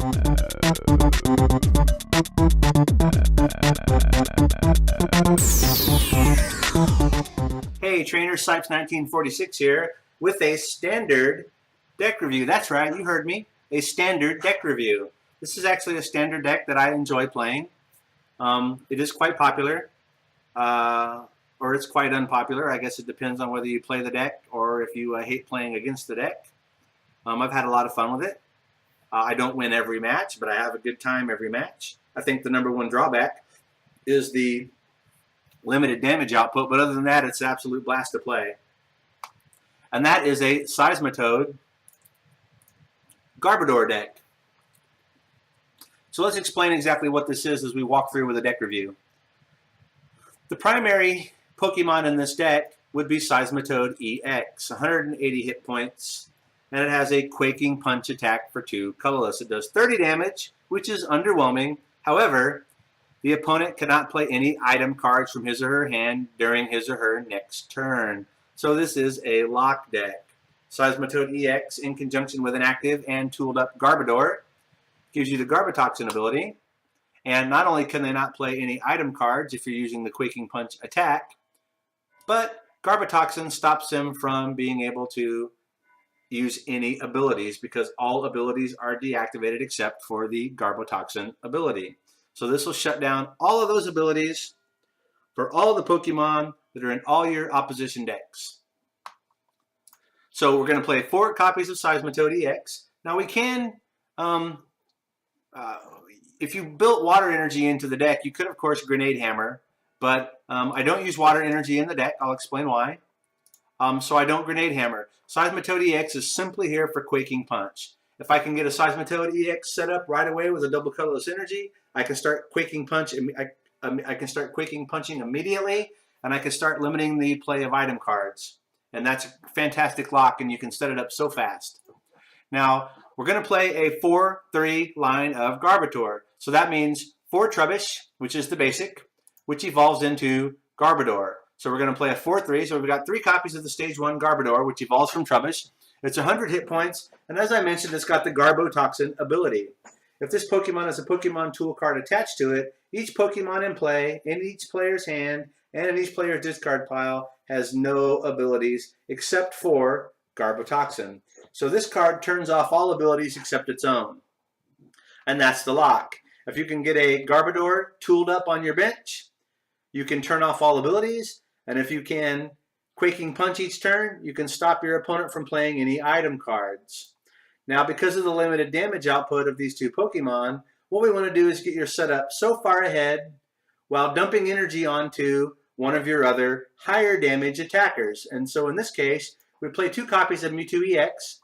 Hey, Trainer Sipes 1946 here with a standard deck review. That's right, you heard me. A standard deck review. This is actually a standard deck that I enjoy playing. It is quite popular, or it's quite unpopular. I guess it depends on whether you play the deck or if you hate playing against the deck. I've had a lot of fun with it. I don't win every match, but I have a good time every match. I think the number one drawback is the limited damage output, but other than that, it's an absolute blast to play. And that is a Seismitoad Garbodor deck. So let's explain exactly what this is as we walk through with a deck review. The primary Pokemon in this deck would be Seismitoad EX, 180 hit points, and it has a Quaking Punch attack for 2 colorless. It does 30 damage, which is underwhelming. However, the opponent cannot play any item cards from his or her hand during his or her next turn. So this is a lock deck. Seismitoad EX in conjunction with an active and tooled up Garbodor gives you the Garbotoxin ability. And not only can they not play any item cards if you're using the Quaking Punch attack, but Garbotoxin stops them from being able to use any abilities because all abilities are deactivated except for the Garbotoxin ability. So this will shut down all of those abilities for all the Pokemon that are in all your opposition decks. So we're going to play 4 copies of Seismitoad EX. Now we can, if you built water energy into the deck, you could of course Grenade Hammer, but I don't use water energy in the deck. I'll explain why. So I don't Grenade Hammer. Seismitoad EX is simply here for Quaking Punch. If I can get a Seismitoad EX set up right away with a double colorless energy, I can start Quaking Punch. I can start Quaking Punching immediately, and I can start limiting the play of item cards. And that's a fantastic lock, and you can set it up so fast. Now we're going to play a 4-3 line of Garbodor. So that means 4 Trubbish, which is the basic, which evolves into Garbodor. So we're going to play a 4-3. So we've got 3 copies of the Stage 1 Garbodor, which evolves from Trubbish. It's 100 hit points, and as I mentioned, it's got the Garbotoxin ability. If this Pokemon has a Pokemon tool card attached to it, each Pokemon in play, in each player's hand, and in each player's discard pile has no abilities except for Garbotoxin. So this card turns off all abilities except its own. And that's the lock. If you can get a Garbodor tooled up on your bench, you can turn off all abilities, and if you can Quaking Punch each turn, you can stop your opponent from playing any item cards. Now, because of the limited damage output of these 2 Pokemon, what we want to do is get your setup so far ahead while dumping energy onto one of your other higher damage attackers. And so in this case, we play 2 copies of Mewtwo EX.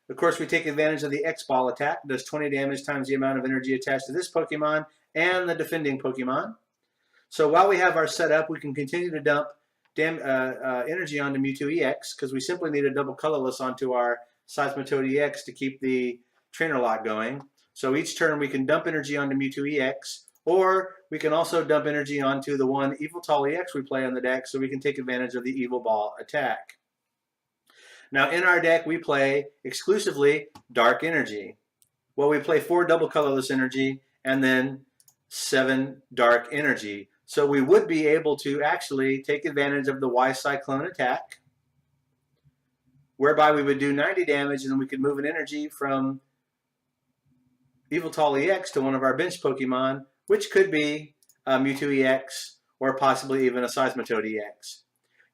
Of course, we take advantage of the X-Ball attack. It does 20 damage times the amount of energy attached to this Pokemon and the defending Pokemon. So while we have our setup, we can continue to dump energy onto Mewtwo EX because we simply need a double colorless onto our Seismitoad EX to keep the trainer lock going. So each turn we can dump energy onto Mewtwo EX, or we can also dump energy onto the one Yveltal EX we play on the deck so we can take advantage of the Evil Ball attack. Now in our deck we play exclusively Dark Energy. Well, we play 4 double colorless energy and then 7 Dark Energy. So we would be able to actually take advantage of the Y-Cyclone attack, whereby we would do 90 damage and then we could move an energy from Yveltal EX to one of our bench Pokemon, which could be Mewtwo EX or possibly even a Seismitoad EX.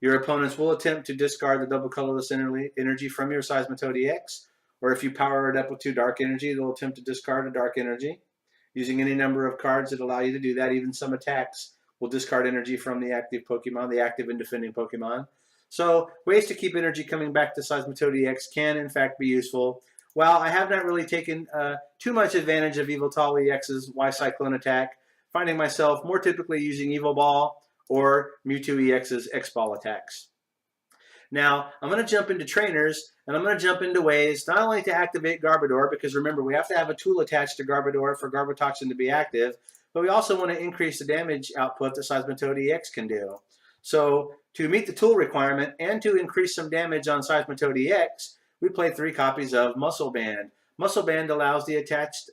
Your opponents will attempt to discard the double colorless energy from your Seismitoad EX, or if you power it up with 2 Dark Energy, they'll attempt to discard a Dark Energy. Using any number of cards that allow you to do that, even some attacks will discard energy from the active Pokemon, the active and defending Pokemon. So ways to keep energy coming back to Seismitoad EX can in fact be useful. While I have not really taken too much advantage of Yveltal EX's Y-Cyclone attack, finding myself more typically using Evil Ball or Mewtwo EX's X-Ball attacks. Now, I'm going to jump into trainers, and I'm going to jump into ways not only to activate Garbodor, because remember, we have to have a tool attached to Garbodor for Garbotoxin to be active, but we also want to increase the damage output that Seismitoad EX can do. So to meet the tool requirement and to increase some damage on Seismitoad EX, we play 3 copies of Muscle Band. Muscle Band allows the attached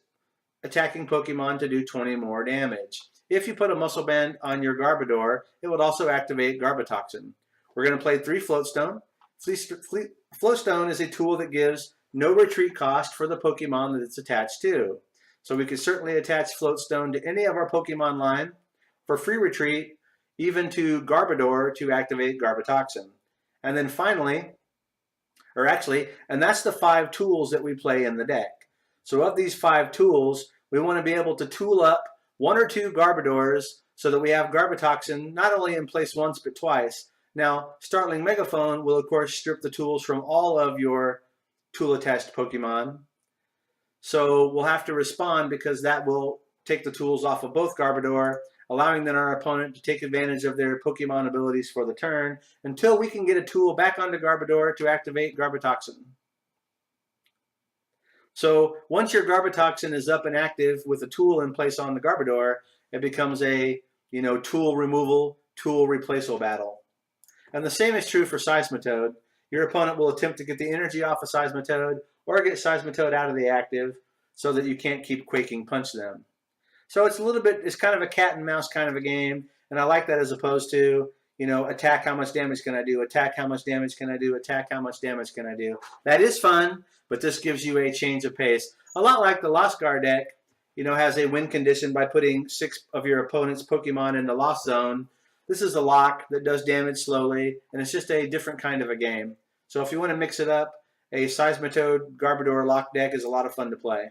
attacking Pokemon to do 20 more damage. If you put a Muscle Band on your Garbodor, it would also activate Garbotoxin. We're going to play 3 Floatstone. Floatstone is a tool that gives no retreat cost for the Pokemon that it's attached to. So we could certainly attach Floatstone to any of our Pokemon line for free retreat, even to Garbodor to activate Garbotoxin. And then finally, and that's the 5 tools that we play in the deck. So of these 5 tools, we want to be able to tool up 1 or 2 Garbodors so that we have Garbotoxin not only in place once but twice. Now, Startling Megaphone will of course strip the tools from all of your tool-attached Pokemon. So we'll have to respond because that will take the tools off of both Garbodor, allowing then our opponent to take advantage of their Pokemon abilities for the turn until we can get a tool back onto Garbodor to activate Garbotoxin. So once your Garbotoxin is up and active with a tool in place on the Garbodor, it becomes a tool removal, tool replaceable battle. And the same is true for Seismitoad. Your opponent will attempt to get the energy off of Seismitoad or get Seismitoad out of the active so that you can't keep Quaking Punch them. So it's kind of a cat and mouse kind of a game, and I like that as opposed to, attack, how much damage can I do, attack, how much damage can I do, attack, how much damage can I do. That is fun, but this gives you a change of pace. A lot like the Lost Guard deck, has a win condition by putting 6 of your opponent's Pokemon in the Lost Zone. This is a lock that does damage slowly, and it's just a different kind of a game. So if you want to mix it up, a Seismitoad Garbodor lock deck is a lot of fun to play.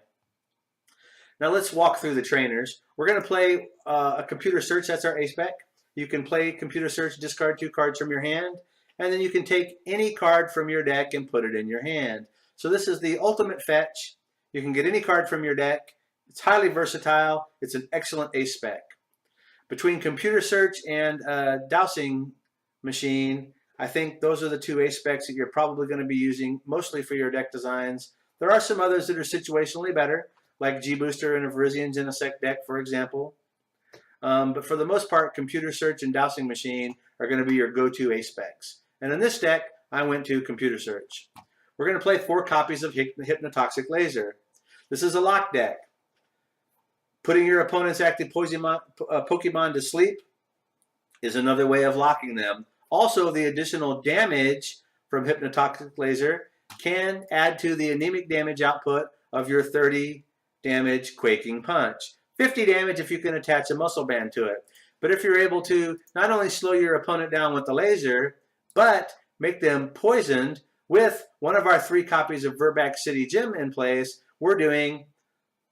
Now let's walk through the trainers. We're going to play a computer search. That's our A-Spec. You can play computer search, discard 2 cards from your hand, and then you can take any card from your deck and put it in your hand. So this is the ultimate fetch. You can get any card from your deck. It's highly versatile. It's an excellent A-Spec. Between computer search and dowsing machine, I think those are the 2 A-Specs that you're probably going to be using mostly for your deck designs. There are some others that are situationally better, like G-Booster and a Virizion Genesect deck, for example. But for the most part, computer search and dowsing machine are going to be your go-to A-Specs. And in this deck, I went to computer search. We're going to play 4 copies of Hypnotoxic Laser. This is a lock deck. Putting your opponent's active Pokemon to sleep is another way of locking them. Also, the additional damage from Hypnotoxic Laser can add to the anemic damage output of your 30 damage Quaking Punch. 50 damage if you can attach a Muscle Band to it. But if you're able to not only slow your opponent down with the laser, but make them poisoned with one of our 3 copies of Verback City Gym in place, we're doing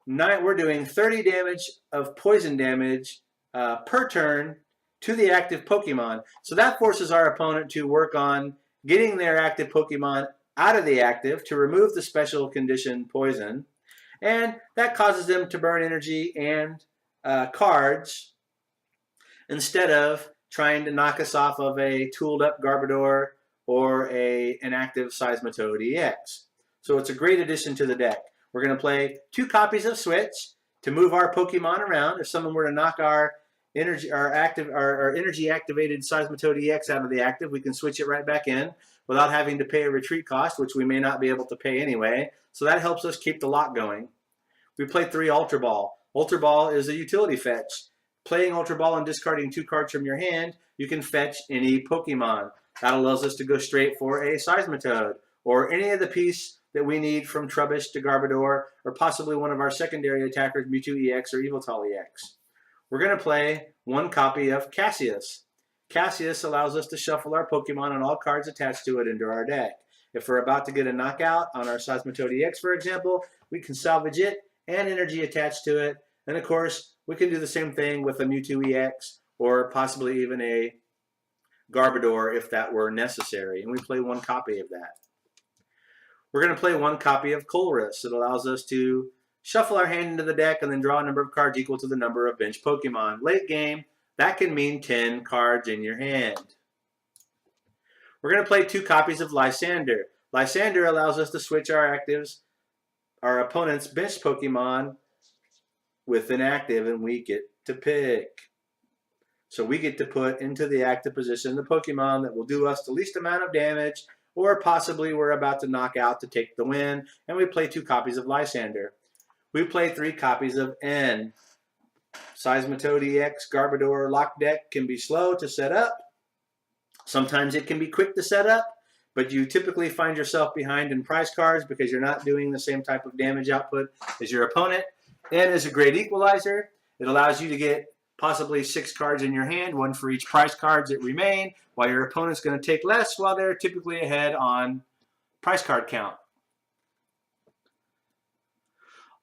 30 damage of poison damage per turn to the active Pokemon. So that forces our opponent to work on getting their active Pokemon out of the active to remove the special condition poison. And that causes them to burn energy and cards instead of trying to knock us off of a tooled up Garbodor or an active Seismitoad EX. So it's a great addition to the deck. We're going to play 2 copies of Switch to move our Pokemon around. If someone were to knock our energy activated Seismitoad EX out of the active, we can switch it right back in without having to pay a retreat cost, which we may not be able to pay anyway. So that helps us keep the lock going. We play 3 Ultra Ball. Ultra Ball is a utility fetch. Playing Ultra Ball and discarding 2 cards from your hand, you can fetch any Pokemon. That allows us to go straight for a Seismitoad or any of the piece that we need from Trubbish to Garbodor, or possibly one of our secondary attackers, Mewtwo EX or Yveltal EX. We're going to play 1 copy of Cassius. Cassius allows us to shuffle our Pokemon and all cards attached to it into our deck. If we're about to get a knockout on our Seismitoad EX, for example, we can salvage it and energy attached to it. And of course, we can do the same thing with a Mewtwo EX or possibly even a Garbodor if that were necessary. And we play 1 copy of that. We're going to play 1 copy of Colress. It allows us to shuffle our hand into the deck and then draw a number of cards equal to the number of bench Pokemon. Late game, that can mean 10 cards in your hand. We're going to play 2 copies of Lysander. Lysander allows us to switch our opponent's bench Pokemon with an active, and we get to pick. So we get to put into the active position the Pokemon that will do us the least amount of damage, or possibly we're about to knock out to take the win, and we play 2 copies of Lysander. We play 3 copies of N. Seismitoad EX Garbodor lock deck can be slow to set up. Sometimes it can be quick to set up, but you typically find yourself behind in prize cards because you're not doing the same type of damage output as your opponent. N is a great equalizer. It allows you to get possibly 6 cards in your hand, 1 for each prize cards that remain, while your opponent's going to take less while they're typically ahead on prize card count.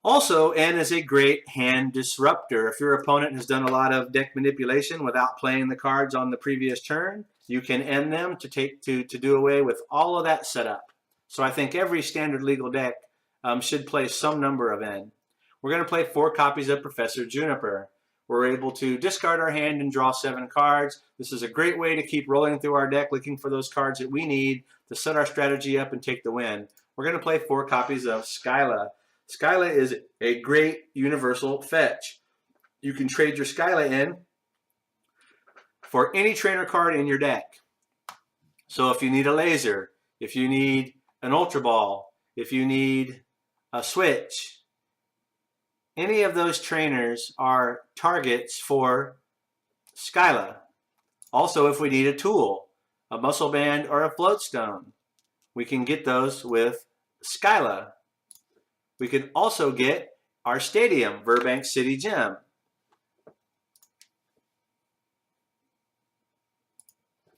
Also, N is a great hand disruptor. If your opponent has done a lot of deck manipulation without playing the cards on the previous turn, you can end them to do away with all of that setup. So I think every standard legal deck should play some number of N. We're going to play 4 copies of Professor Juniper. We're able to discard our hand and draw 7 cards. This is a great way to keep rolling through our deck looking for those cards that we need to set our strategy up and take the win. We're going to play 4 copies of Skyla. Skyla is a great universal fetch. You can trade your Skyla in for any trainer card in your deck. So if you need a laser, if you need an Ultra Ball, if you need a switch, any of those trainers are targets for Skyla. Also, if we need a tool, a muscle band or a float stone, we can get those with Skyla. We can also get our stadium, Burbank City Gym.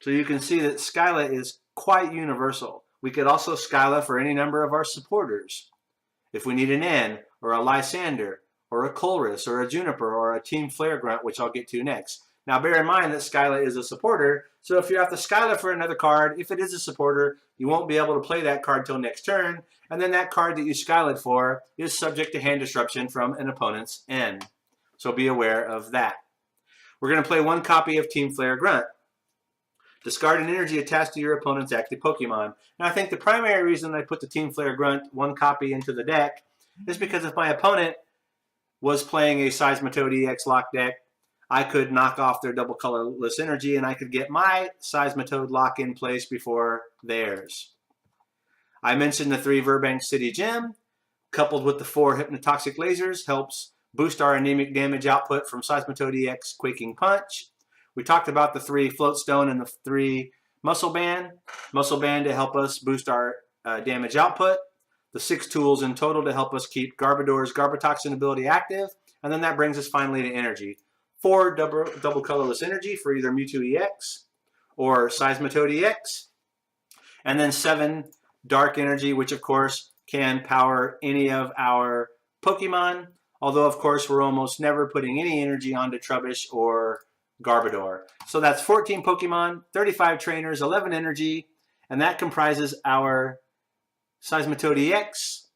So you can see that Skyla is quite universal. We could also Skyla for any number of our supporters. If we need an N, or a Lysander, or a Colress, or a Juniper, or a Team Flare Grunt, which I'll get to next. Now bear in mind that Skyla is a supporter, so if you have to Skyla for another card, if it is a supporter, you won't be able to play that card till next turn, and then that card that you Skylaed for is subject to hand disruption from an opponent's N. So be aware of that. We're going to play 1 copy of Team Flare Grunt. Discard an energy attached to your opponent's active Pokemon. And I think the primary reason I put the Team Flare Grunt 1 copy into the deck is because if my opponent was playing a Seismitoad EX lock deck, I could knock off their double colorless energy and I could get my Seismitoad lock in place before theirs. I mentioned the 3 Burbank City Gym, coupled with the 4 Hypnotoxic Lasers, helps boost our anemic damage output from Seismitoad EX Quaking Punch. We talked about the 3 Float Stone and the 3 Muscle Band. Muscle Band to help us boost our damage output. The 6 tools in total to help us keep Garbodor's Garbotoxin ability active. And then that brings us finally to energy. 4 double colorless energy for either Mewtwo EX or Seismitoad EX. And then 7 dark energy, which of course can power any of our Pokemon. Although of course we're almost never putting any energy onto Trubbish or Garbodor. So that's 14 Pokemon, 35 trainers, 11 energy, and that comprises our Seismitoad EX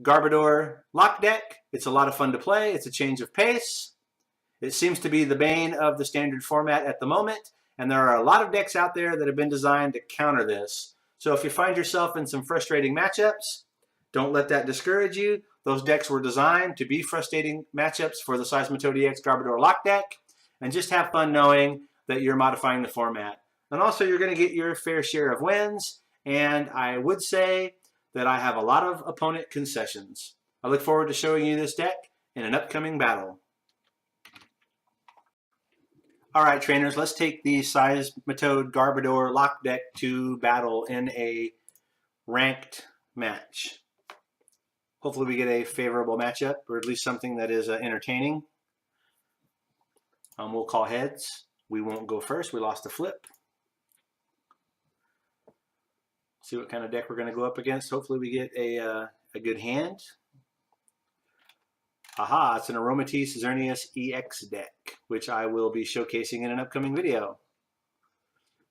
Garbodor lock deck. It's a lot of fun to play. It's a change of pace. It seems to be the bane of the standard format at the moment, and there are a lot of decks out there that have been designed to counter this. So if you find yourself in some frustrating matchups, don't let that discourage you. Those decks were designed to be frustrating matchups for the Seismitoad EX Garbodor lock deck. And just have fun knowing that you're modifying the format. And also you're going to get your fair share of wins. And I would say that I have a lot of opponent concessions. I look forward to showing you this deck in an upcoming battle. All right, trainers, let's take the Seismitoad Garbodor lock deck to battle in a ranked match. Hopefully we get a favorable matchup, or at least something that is entertaining. We'll call heads. We won't go first. We lost a flip. See what kind of deck we're going to go up against. Hopefully we get a good hand. Aha, it's an Aromatisse Xerneas EX deck, which I will be showcasing in an upcoming video.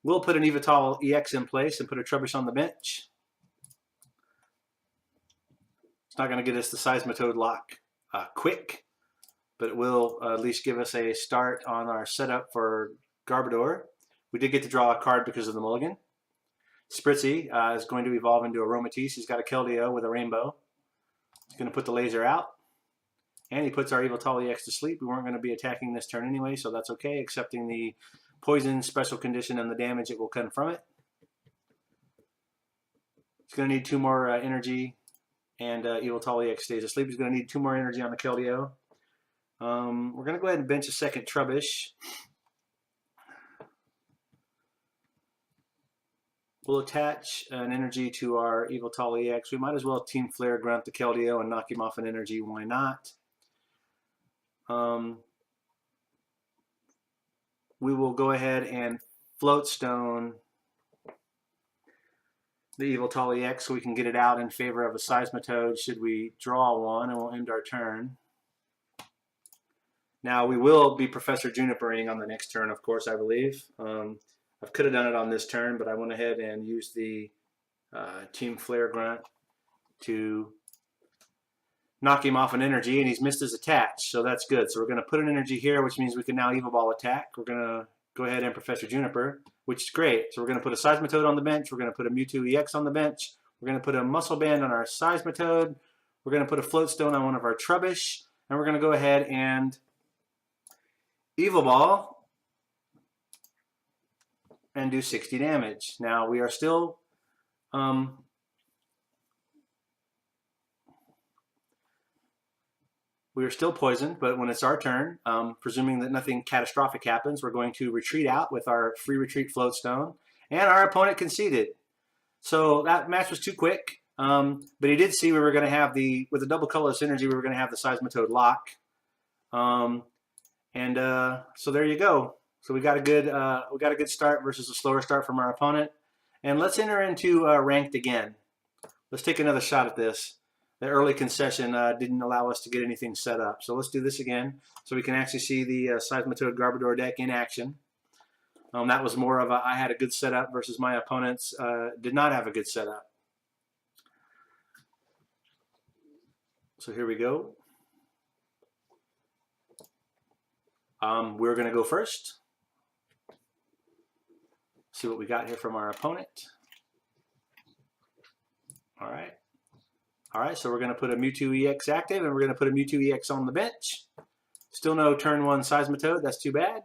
We'll put an Yveltal EX in place and put a Trubbish on the bench. It's not going to get us the Seismitoad lock quick, but it will at least give us a start on our setup for Garbodor. We did get to draw a card because of the mulligan. Spritzy is going to evolve into Aromatisse. He's got a Keldeo with a rainbow. He's going to put the laser out. And he puts our Yveltal EX to sleep. We weren't going to be attacking this turn anyway, so that's okay, accepting the poison special condition and the damage that will come from it. It's going to need 2 more energy and Evoltol EX stays asleep. He's going to need 2 more energy on the Keldeo. We're going to go ahead and bench a second Trubbish. We'll attach an energy to our Evoltol EX. We might as well Team Flare grunt the Keldeo and knock him off an energy. Why not? We will go ahead and Float Stone the Evoltol EX so we can get it out in favor of a Seismitoad should we draw one, and we'll end our turn. Now we will be Professor Junipering on the next turn, of course, I believe. I could have done it on this turn, but I went ahead and used the Team Flare grunt to knock him off an energy, and he's missed his attach, so that's good. So we're going to put an energy here, which means we can now Evoball attack. We're going to go ahead and Professor Juniper, which is great. So we're going to put a Seismitoad on the bench. We're going to put a Mewtwo EX on the bench. We're going to put a Muscle Band on our Seismitoad. We're going to put a Float Stone on one of our Trubbish, and we're going to go ahead and Evoball and do 60 damage. Now we are still poisoned, but when it's our turn, presuming that nothing catastrophic happens, we're going to retreat out with our free retreat Float Stone, and our opponent conceded. So that match was too quick, but he did see we were going to have with the double colorless energy, we were going to have the Seismitoad lock. So there you go. So we got a good start versus a slower start from our opponent. And let's enter into ranked again. Let's take another shot at this. The early concession didn't allow us to get anything set up. So let's do this again so we can actually see the Seismitoad Garbodor deck in action. That was more of a I had a good setup versus my opponents did not have a good setup. So here we go. We're going to go first. See what we got here from our opponent. All right, so we're going to put a Mewtwo EX active, and we're going to put a Mewtwo EX on the bench. Still no turn 1 Seismitoad. That's too bad.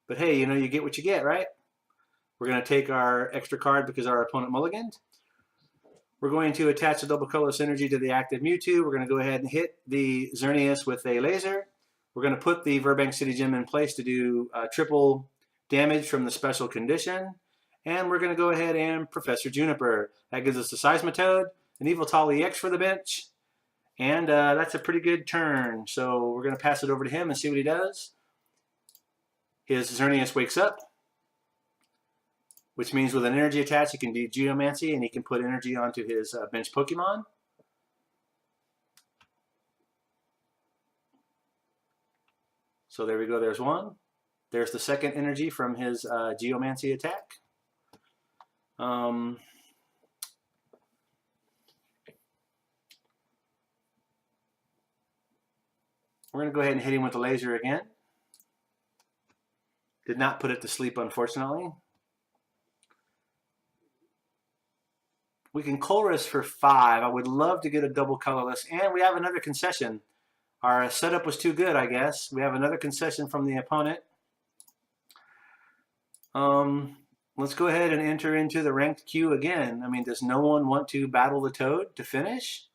But hey, you know, you get what you get, right? We're going to take our extra card because our opponent mulliganed. We're going to attach a double colorless energy to the active Mewtwo. We're going to go ahead and hit the Xerneas with a laser. We're going to put the Burbank City Gym in place to do triple damage from the special condition. And we're going to go ahead and Professor Juniper. That gives us a Seismitoad, an Evoltol EX for the bench. And that's a pretty good turn. So we're going to pass it over to him and see what he does. His Xerneas wakes up, which means with an energy attached, he can do Geomancy, and he can put energy onto his bench Pokemon. So there we go, there's one. There's the second energy from his Geomancy attack. We're going to go ahead and hit him with the laser again. Did not put it to sleep, unfortunately. We can Colress for 5. I would love to get a double colorless, and we have another concession. Our setup was too good, I guess. We have another concession from the opponent. Let's go ahead and enter into the ranked queue again. I mean, does no one want to battle the Toad to finish?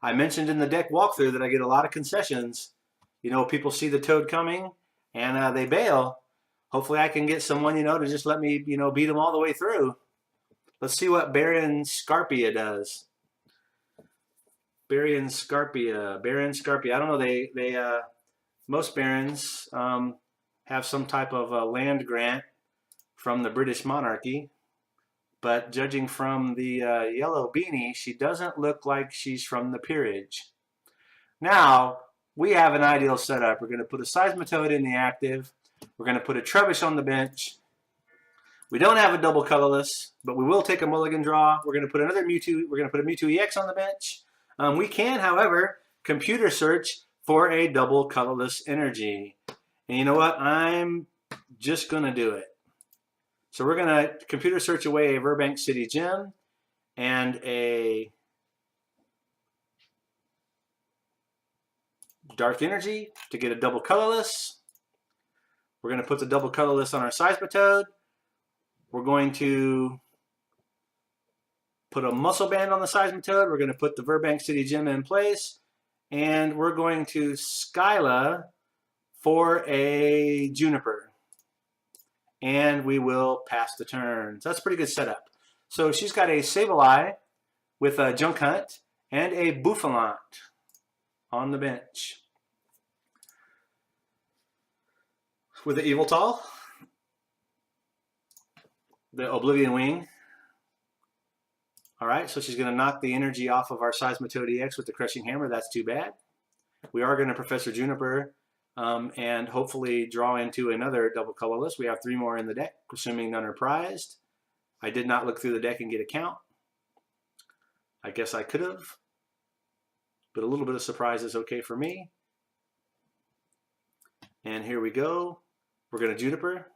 I mentioned in the deck walkthrough that I get a lot of concessions. You know, people see the Toad coming and they bail. Hopefully I can get someone, you know, to just let me, you know, beat them all the way through. Let's see what Baron Scarpia does. Baron Scarpia. I don't know. Most Barons have some type of land grant from the British monarchy, but judging from the yellow beanie, she doesn't look like she's from the peerage. Now we have an ideal setup. We're going to put a Seismitoad in the active. We're going to put a Trubbish on the bench. We don't have a double colorless, but we will take a mulligan draw. We're going to put another Mewtwo. We're going to put a Mewtwo EX on the bench. We can, however, computer search for a double colorless energy. And you know what? I'm just going to do it. So we're going to computer search away a Burbank City Gym and a Dark Energy to get a double colorless. We're going to put the double colorless on our Seismitoad. We're going to put a muscle band on the Seismitoad. We're going to put the Burbank City Gym in place. And we're going to Skyla for a Juniper. And we will pass the turn. So that's a pretty good setup. So she's got a Sableye with a Junk Hunt and a Bouffalant on the bench. With the Eviltal, the Oblivion Wing. All right, so she's going to knock the energy off of our Seismitoad EX with the Crushing Hammer. That's too bad. We are going to Professor Juniper and hopefully draw into another double colorless. We have 3 more in the deck, assuming none are prized. I did not look through the deck and get a count. I guess I could have, but a little bit of surprise is okay for me. And here we go. We're going to Juniper.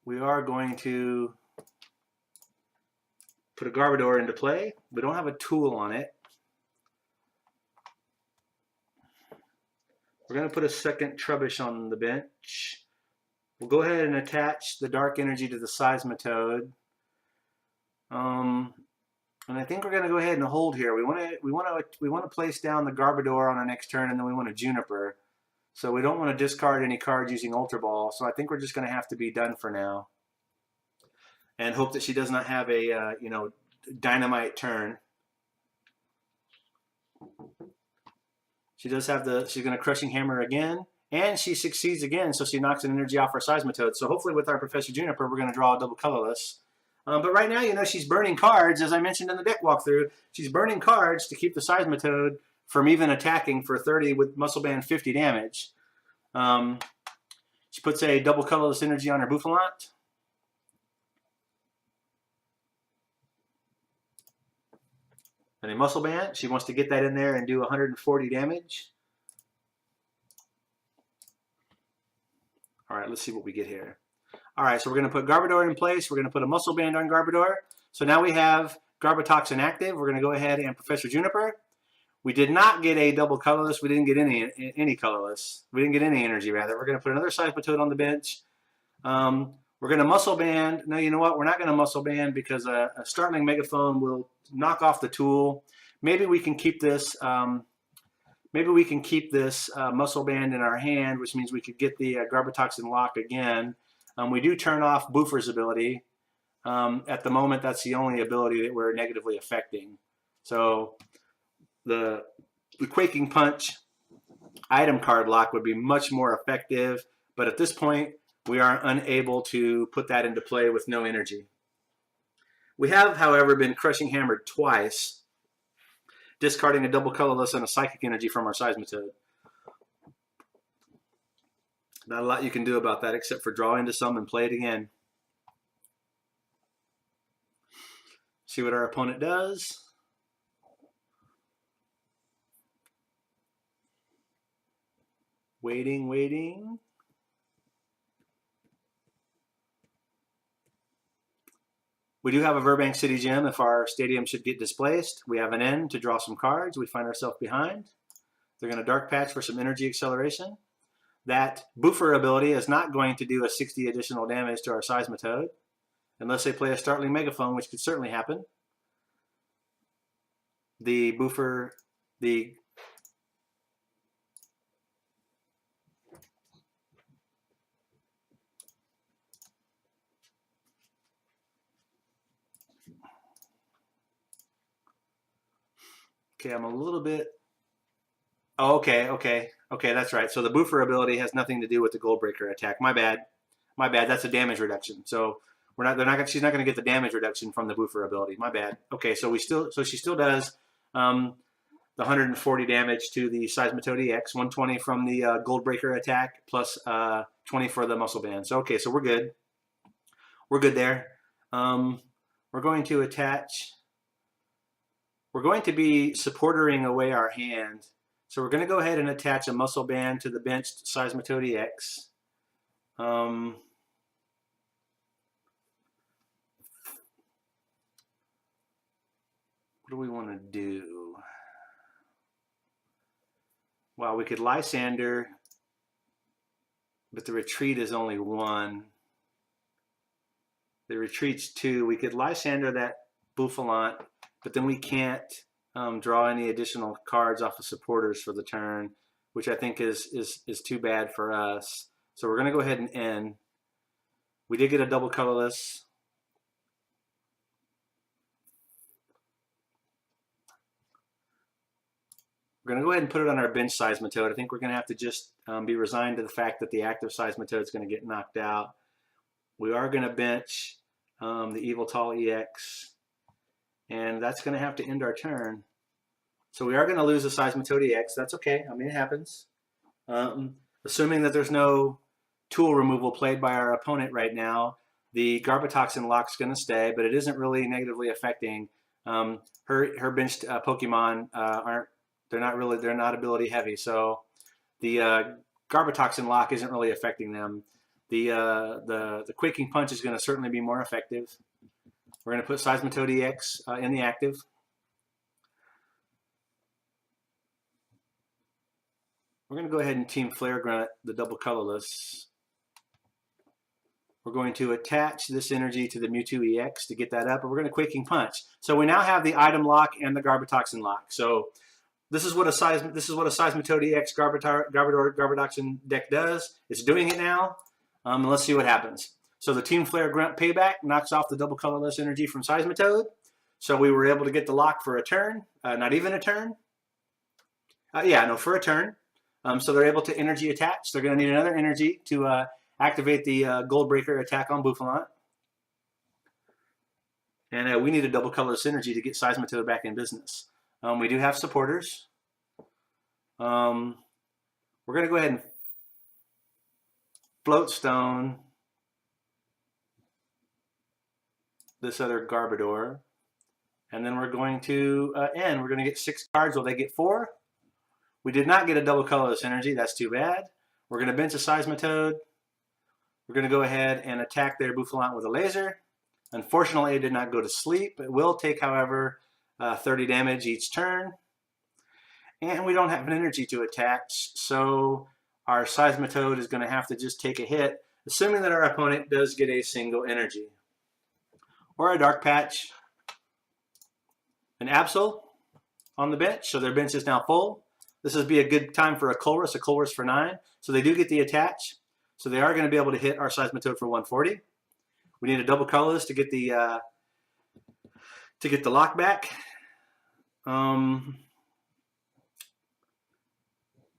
We are going to put a Garbodor into play. We don't have a tool on it. We're going to put a second Trubbish on the bench. We'll go ahead and attach the Dark Energy to the Seismitoad. And I think we're going to go ahead and hold here. We want to place down the Garbodor on our next turn, and then we want a Juniper. So we don't want to discard any cards using Ultra Ball. So I think we're just going to have to be done for now, and hope that she does not have a dynamite turn. She does have she's going to Crushing Hammer again, and she succeeds again, so she knocks an energy off our Seismitoad. So hopefully with our Professor Juniper, we're going to draw a double colorless. But right now, she's burning cards, as I mentioned in the deck walkthrough. She's burning cards to keep the Seismitoad from even attacking for 30 with Muscle Band 50 damage. She puts a double colorless energy on her Bouffalant. And a Muscle Band. She wants to get that in there and do 140 damage. All right, let's see what we get here. All right, so we're going to put Garbodor in place. We're going to put a Muscle Band on Garbodor. So now we have Garbotoxin active. We're going to go ahead and Professor Juniper. We did not get a double colorless. We didn't get any colorless. We didn't get any energy, rather. We're going to put another Seismitoad on the bench. We're going to Muscle Band. No, you know what? We're not going to Muscle Band because a Startling Megaphone will knock off the tool. Maybe we can keep this. Muscle Band in our hand, which means we could get the Garbotoxin lock again. We do turn off Boofer's ability. At the moment, that's the only ability that we're negatively affecting. So the Quaking Punch item card lock would be much more effective, but at this point, we are unable to put that into play with no energy. We have, however, been Crushing Hammered twice, discarding a double colorless and a Psychic Energy from our Seismitoad. Not a lot you can do about that except for draw into some and play it again. See what our opponent does. Waiting, waiting. We do have a Burbank City Gym if our stadium should get displaced. We have an end to draw some cards. We find ourselves behind. They're going to Dark Patch for some energy acceleration. That Boofer ability is not going to do a 60 additional damage to our Seismitoad, unless they play a Startling Megaphone, which could certainly happen. The Boofer, okay, I'm a little bit. Oh, okay, that's right. So the Boofer ability has nothing to do with the Goldbreaker attack. My bad. That's a damage reduction. So she's not going to get the damage reduction from the Boofer ability. My bad. Okay, so she still does the 140 damage to the Seismitoad EX, 120 from the Goldbreaker attack, plus 20 for the Muscle Band. So okay, so we're good. We're good there. We're going to attach. We're going to be supportering away our hand. So we're going to go ahead and attach a Muscle Band to the benched Seismitoad EX. What do we want to do? Well, we could Lysander, but the retreat is only 1. The retreat's 2. We could Lysander that Bouffalant, but then we can't draw any additional cards off of supporters for the turn, which I think is too bad for us. So we're going to go ahead and end. We did get a double colorless. We're going to go ahead and put it on our bench Seismitoad. I think we're going to have to just be resigned to the fact that the active Seismitoad is going to get knocked out. We are going to bench the Evil Tall EX, and that's going to have to end our turn. So we are going to lose a Seismitoad EX. That's okay. I mean, it happens. Assuming that there's no tool removal played by our opponent right now, the Garbotoxin lock's going to stay, but it isn't really negatively affecting her benched Pokemon. They're not ability heavy, so the Garbotoxin lock isn't really affecting them. The Quaking Punch is going to certainly be more effective. We're going to put Seismitoad EX in the active. We're going to go ahead and Team Flare Grunt the double colorless. We're going to attach this energy to the Mewtwo EX to get that up, and we're going to Quaking Punch. So we now have the item lock and the Garbotoxin lock. So this is what a Seismitoad EX Garbotoxin deck does. It's doing it now. Let's see what happens. So the Team Flare Grunt payback knocks off the double colorless energy from Seismitoad. So we were able to get the lock for a turn, not even a turn. For a turn. So they're able to energy attach. They're going to need another energy to activate the Gold Breaker attack on Bouffalant. And we need a double colorless energy to get Seismitoad back in business. We do have supporters. We're going to go ahead and Float Stone this other Garbodor. And then we're going to end. We're going to get 6 cards. Will they get 4? We did not get a double colorless energy. That's too bad. We're going to bench a Seismitoad. We're going to go ahead and attack their Bouffalant with a laser. Unfortunately, it did not go to sleep. It will take, however, 30 damage each turn. And we don't have an energy to attach, so our Seismitoad is going to have to just take a hit, assuming that our opponent does get a single energy. Or a Dark Patch. An Absol on the bench, so their bench is now full. This would be a good time for a Colress for 9. So they do get the attach. So they are going to be able to hit our Seismitoad for 140. We need a double colorless to get the lock back. We're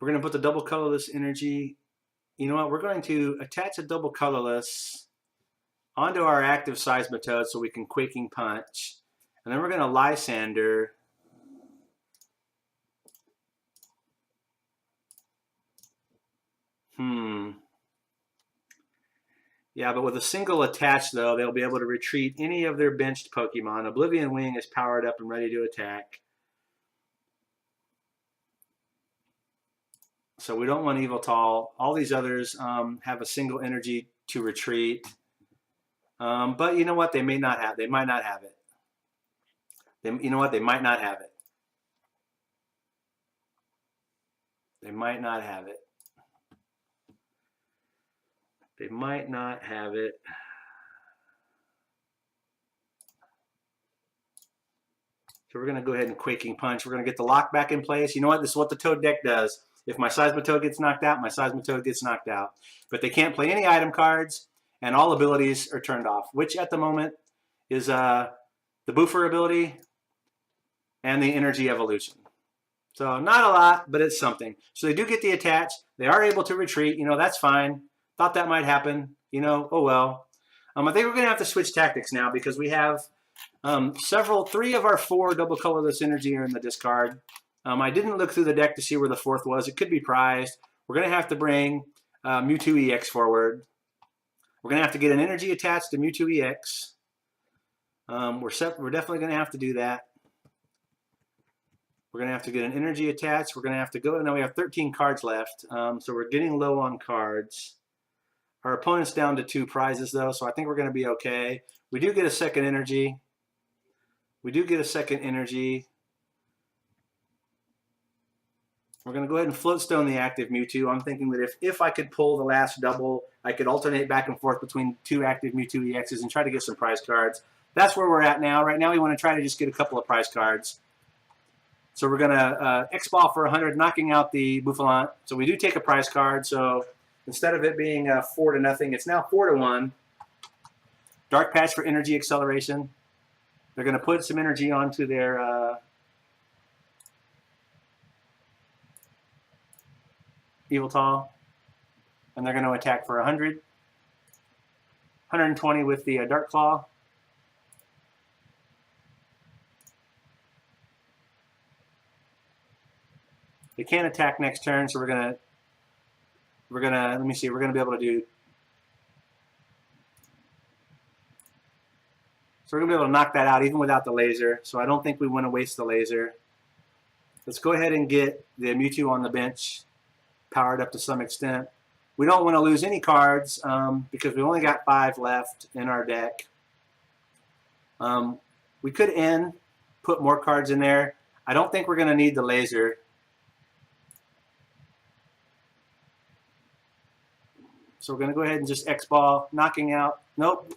going to put the double colorless energy. You know what? We're going to attach a double colorless onto our active Seismitoad so we can Quaking Punch. And then we're going to Lysander. Yeah, but with a single attach, though, they'll be able to retreat any of their benched Pokemon. Oblivion Wing is powered up and ready to attack. So we don't want Yveltal. All these others have a single energy to retreat. But you know what? They may not have. They might not have it. You know what? They might not have it. They might not have it. They might not have it. So we're going to go ahead and Quaking Punch. We're going to get the lock back in place. You know what? This is what the Toad deck does. If my Seismitoad gets knocked out, my Seismitoad gets knocked out. But they can't play any item cards, and all abilities are turned off, which at the moment is the Boofer ability and the Energy Evolution. So not a lot, but it's something. So they do get the attach. They are able to retreat. You know, that's fine. Thought that might happen. You know, oh well. I think we're going to have to switch tactics now because we have 3 of our 4 double colorless energy are in the discard. I didn't look through the deck to see where the 4th was. It could be prized. We're going to have to bring Mewtwo EX forward. We're going to have to get an energy attached to Mewtwo EX. We're definitely going to have to do that. We're going to have to get an energy attached. We're going to have to go. Now we have 13 cards left, so we're getting low on cards. Our opponent's down to 2 prizes, though, so I think we're going to be okay. We do get a second energy. We're going to go ahead and float stone the active Mewtwo. I'm thinking that if I could pull the last double, I could alternate back and forth between 2 active Mewtwo EXs and try to get some prize cards. That's where we're at now. Right now we want to try to just get a couple of prize cards. So we're going to X-Ball for 100, knocking out the Bouffalant. So we do take a prize card. So instead of it being 4-0, it's now 4-1. Dark Patch for energy acceleration. They're going to put some energy onto their Eviltal, and they're going to attack for 100. 120 with the Dark Claw. They can't attack next turn, so we're gonna let me see, we're gonna be able to do. So we're gonna be able to knock that out even without the laser. So I don't think we want to waste the laser. Let's go ahead and get the Mewtwo on the bench, powered up to some extent. We don't want to lose any cards because we only got 5 left in our deck. We could put more cards in there. I don't think we're going to need the laser. So we're going to go ahead and just X-Ball, knocking out. Nope.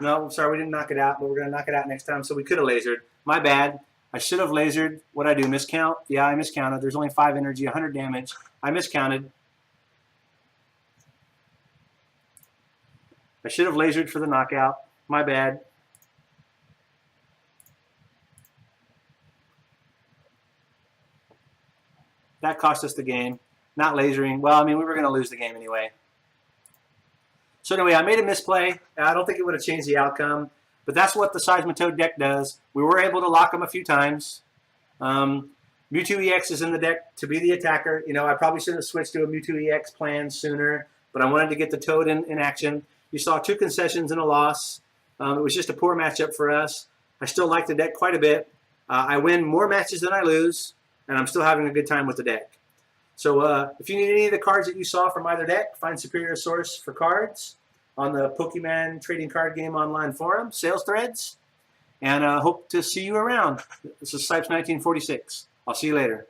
No, sorry, we didn't knock it out, but we're going to knock it out next time. So we could have lasered. My bad. I should have lasered. What'd I do? Miscount? Yeah, I miscounted. There's only 5 energy, 100 damage. I miscounted. I should have lasered for the knockout. My bad. That cost us the game. Not lasering. Well, I mean, we were going to lose the game anyway. So anyway, I made a misplay. I don't think it would have changed the outcome. But that's what the Seismitoad deck does. We were able to lock them a few times. Mewtwo EX is in the deck to be the attacker. You know, I probably should have switched to a Mewtwo EX plan sooner, but I wanted to get the Toad in action. You saw 2 concessions and a loss. It was just a poor matchup for us. I still like the deck quite a bit. I win more matches than I lose, and I'm still having a good time with the deck. So if you need any of the cards that you saw from either deck, find Superior Source for cards on the Pokemon Trading Card Game Online Forum, sales threads, and hope to see you around. This is Sipes 1946. I'll see you later.